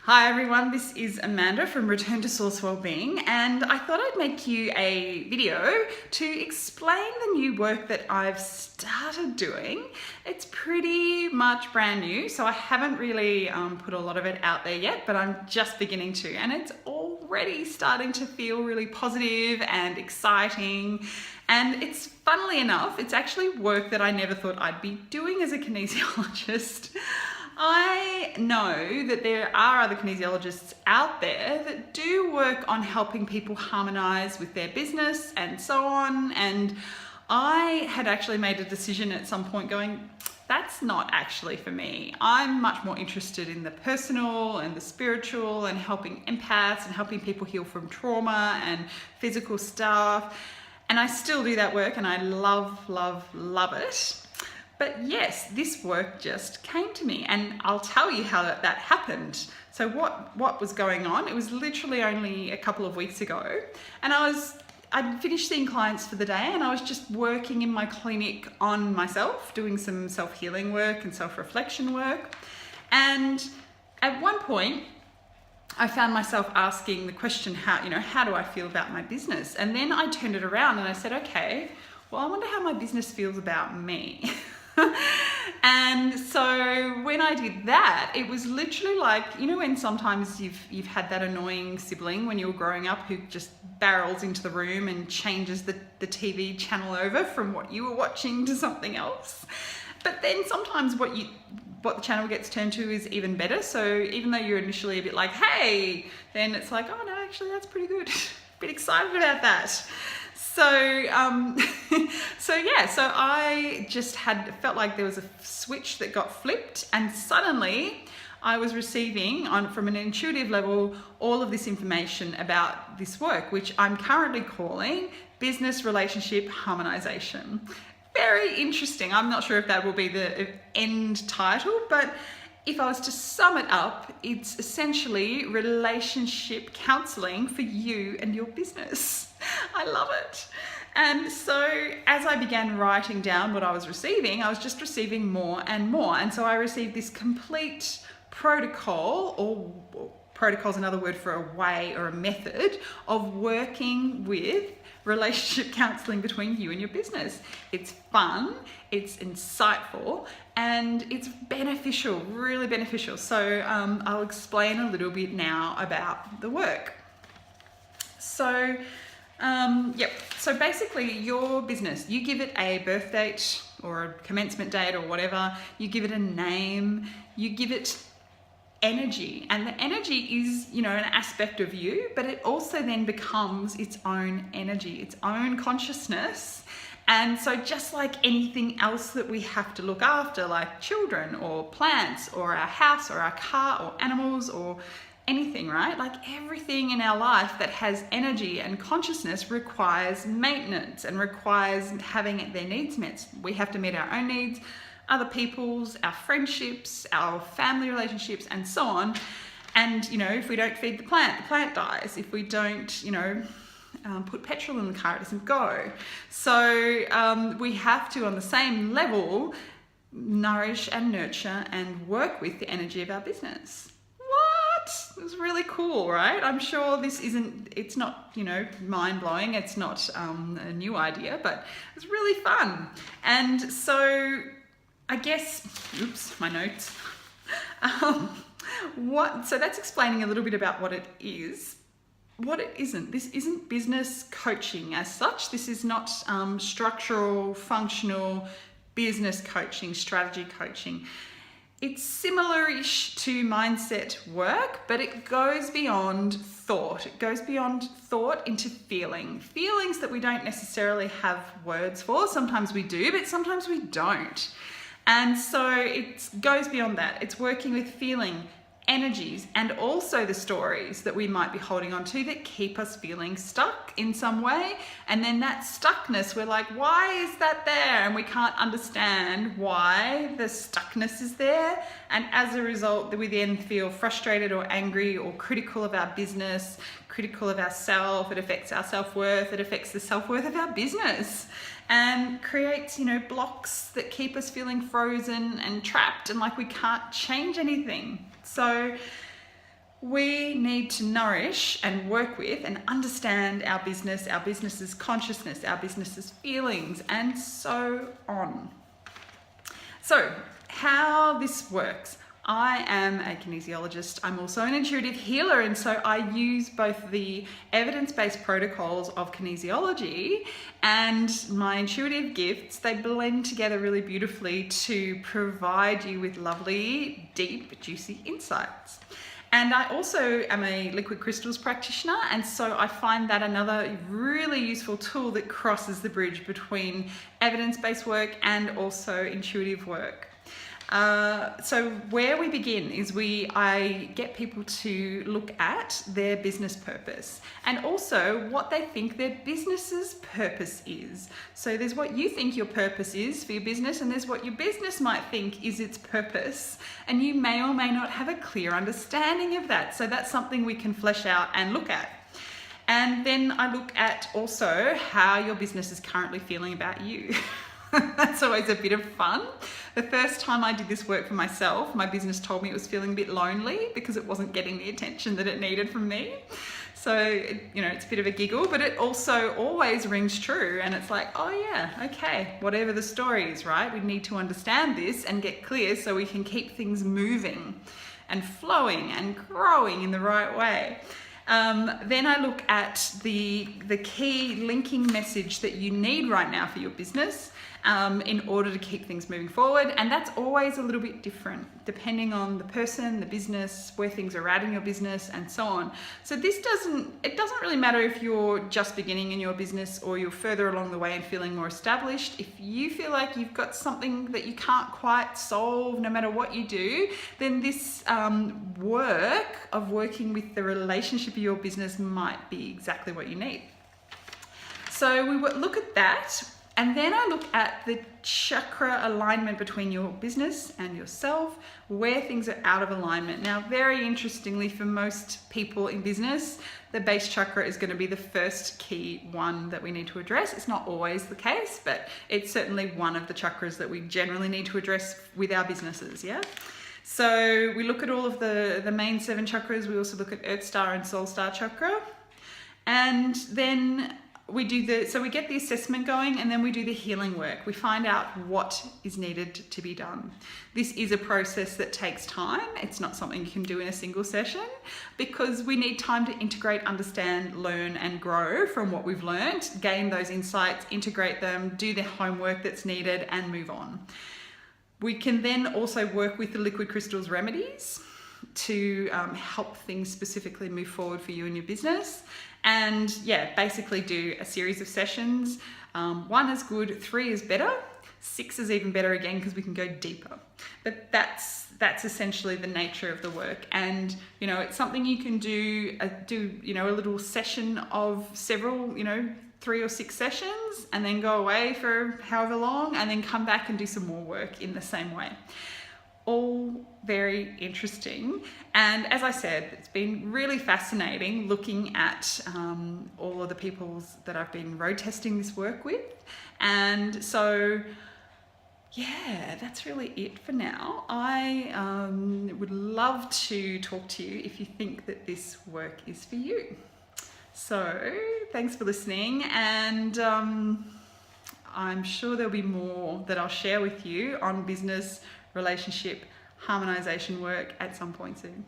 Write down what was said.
Hi everyone, this is Amanda from Return to Source Wellbeing, and I thought I'd make you a video to explain the new work that I've started doing. It's pretty much brand new, so I haven't really put a lot of it out there yet, but I'm just beginning to, and it's already starting to feel really positive and exciting. And it's, funnily enough, it's actually work that I never thought I'd be doing as a kinesiologist. I know that there are other kinesiologists out there that do work on helping people harmonize with their business and so on. And I had actually made a decision at some point going, that's not actually for me. I'm much more interested in the personal and the spiritual and helping empaths and helping people heal from trauma and physical stuff. And I still do that work and I love, love, love it. But yes, this work just came to me, and I'll tell you how that happened. So what was going on? It was literally only a couple of weeks ago, and I'd finished seeing clients for the day, and I was just working in my clinic on myself, doing some self-healing work and self-reflection work. And at one point, I found myself asking the question, how do I feel about my business? And then I turned it around and I said, okay, well, I wonder how my business feels about me. And so when I did that, it was literally like, when sometimes you've had that annoying sibling when you were growing up who just barrels into the room and changes the TV channel over from what you were watching to something else. But then sometimes what the channel gets turned to is even better. So even though you're initially a bit like, hey, then it's like, oh no, actually that's pretty good. A bit excited about that. So I just felt like there was a switch that got flipped, and suddenly I was receiving from an intuitive level all of this information about this work, which I'm currently calling Business Relationship Harmonisation. Very interesting. I'm not sure if that will be the end title, but if I was to sum it up, it's essentially relationship counselling for you and your business. I love it. And so as I began writing down what I was receiving, I was just receiving more and more. And so I received this complete protocol, or protocol is another word for a way or a method of working with relationship counselling between you and your business. It's fun, it's insightful, and it's beneficial, really beneficial. So I'll explain a little bit now about the work. So so basically your business, you give it a birth date or a commencement date or whatever, you give it a name, you give it energy, and the energy is, an aspect of you, but it also then becomes its own energy, its own consciousness. And so just like anything else that we have to look after, like children or plants or our house or our car or animals or anything, right? Like everything in our life that has energy and consciousness requires maintenance and requires having their needs met. We have to meet our own needs, other people's, our friendships, our family relationships, and so on. And, if we don't feed the plant dies. If we don't, put petrol in the car, it doesn't go. So we have to, on the same level, nourish and nurture and work with the energy of our business. It was really cool, right? I'm sure it's not, mind-blowing. It's not a new idea, but it's really fun. And so I guess, oops, my notes. So that's explaining a little bit about what it is. What it isn't. This isn't business coaching as such. This is not structural, functional business coaching, strategy coaching. It's similar-ish to mindset work, but it goes beyond thought. It goes beyond thought into feeling. Feelings that we don't necessarily have words for. Sometimes we do, but sometimes we don't. And so it goes beyond that. It's working with feeling, energies, and also the stories that we might be holding on to that keep us feeling stuck in some way. And then that stuckness, we're like, why is that there? And we can't understand why the stuckness is there. And as a result, we then feel frustrated or angry or critical of our business, critical of ourselves. It affects our self-worth. It affects the self-worth of our business, and creates, blocks that keep us feeling frozen and trapped and like we can't change anything. So We need to nourish and work with and understand our business's consciousness, our business's feelings, and so on. So, how this works. I am a kinesiologist. I'm also an intuitive healer, and so I use both the evidence-based protocols of kinesiology and my intuitive gifts. They blend together really beautifully to provide you with lovely, deep, juicy insights. And I also am a liquid crystals practitioner, and so I find that another really useful tool that crosses the bridge between evidence-based work and also intuitive work. So where we begin is I get people to look at their business purpose and also what they think their business's purpose is. So there's what you think your purpose is for your business, and there's what your business might think is its purpose. And you may or may not have a clear understanding of that. So that's something we can flesh out and look at. And then I look at also how your business is currently feeling about you. That's always a bit of fun. The first time I did this work for myself, my business told me it was feeling a bit lonely because it wasn't getting the attention that it needed from me. So, it's a bit of a giggle, but it also always rings true. And it's like, oh yeah, okay, whatever the story is, right? We need to understand this and get clear so we can keep things moving and flowing and growing in the right way. Then I look at the key linking message that you need right now for your business in order to keep things moving forward. And that's always a little bit different depending on the person, the business, where things are at in your business, and so on. So it doesn't really matter if you're just beginning in your business or you're further along the way and feeling more established. If you feel like you've got something that you can't quite solve no matter what you do, then this work of working with the relationship of your business might be exactly what you need. So we look at that. And then I look at the chakra alignment between your business and yourself, where things are out of alignment. Now, very interestingly, for most people in business, the base chakra is going to be the first key one that we need to address. It's not always the case, but it's certainly one of the chakras that we generally need to address with our businesses, yeah? So we look at all of the main 7 chakras. We also look at Earth Star and Soul Star chakra. And then we get the assessment going, and then we do the healing work. We find out what is needed to be done. This is a process that takes time. It's not something you can do in a single session because we need time to integrate, understand, learn, and grow from what we've learned, gain those insights, integrate them, do the homework that's needed, and move on. We can then also work with the liquid crystals remedies to help things specifically move forward for you and your business. And yeah, basically do a series of sessions. 1 is good, 3 is better, 6 is even better again because we can go deeper. But that's essentially the nature of the work. And it's something you can do a little session of several, 3 or 6 sessions, and then go away for however long, and then come back and do some more work in the same way. All very interesting. And as I said, it's been really fascinating looking at all of the people that I've been road testing this work with. And so, yeah, that's really it for now. I would love to talk to you if you think that this work is for you. So thanks for listening, and I'm sure there'll be more that I'll share with you on business relationship harmonization work at some point soon.